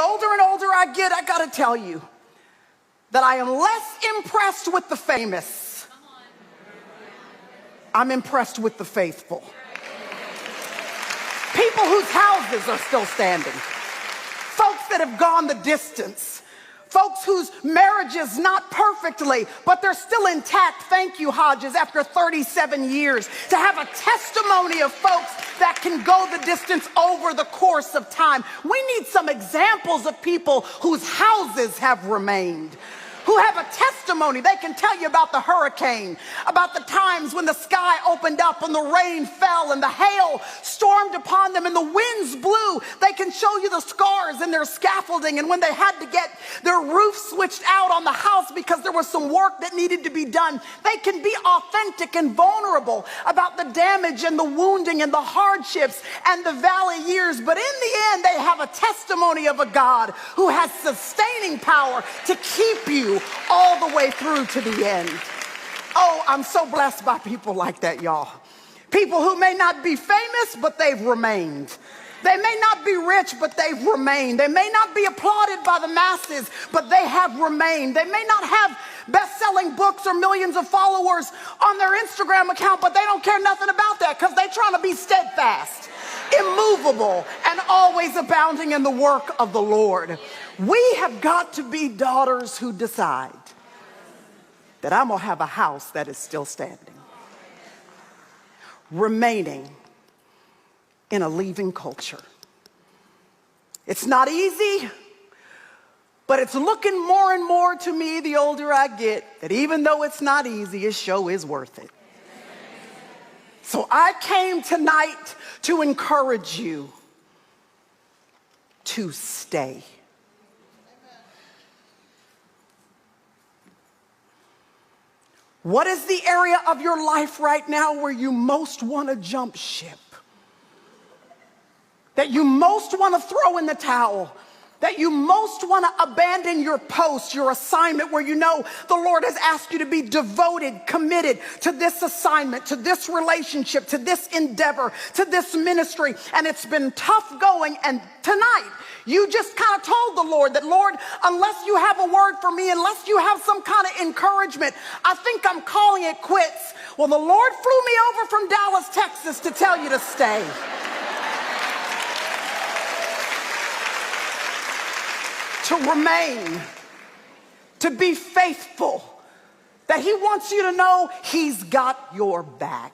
older and older I get, I gotta tell you that I am less impressed with the famous. I'm impressed with the faithful. People whose houses are still standing. Folks that have gone the distance. Folks whose marriages not perfectly, but they're still intact. Thank you, Hodges, after 37 years, to have a testimony of folks that can go the distance over the course of time. We need some examples of people whose houses have remained, who have a testimony. They can tell you about the hurricane, about the times when the sky opened up and the rain fell and the hail stormed upon them and the winds blew. They can show you the scars in their scaffolding and when they had to get their roof switched out on the house because there was some work that needed to be done. They can be authentic and vulnerable about the damage and the wounding and the hardships and the valley years. But in the end, they have a testimony of a God who has sustaining power to keep you all the way through to the end. Oh, I'm so blessed by people like that, y'all. People who may not be famous, but they've remained. They may not be rich, but they've remained. They may not be applauded by the masses, but they have remained. They may not have best-selling books or millions of followers on their Instagram account, but they don't care nothing about that because they're trying to be steadfast, immovable, and always abounding in the work of the Lord. We have got to be daughters who decide that I'm going to have a house that is still standing, remaining in a leaving culture. It's not easy, but it's looking more and more to me the older I get that even though it's not easy, it sure is worth it. So I came tonight to encourage you to stay. What is the area of your life right now where you most want to jump ship? That you most want to throw in the towel? That you most want to abandon your post, your assignment, where you know the Lord has asked you to be devoted, committed to this assignment, to this relationship, to this endeavor, to this ministry, and it's been tough going, and tonight you just kind of told the Lord that, Lord, unless you have a word for me, unless you have some kind of encouragement, I think I'm calling it quits. Well, the Lord flew me over from Dallas, Texas to tell you to stay. To remain, to be faithful, that he wants you to know he's got your back.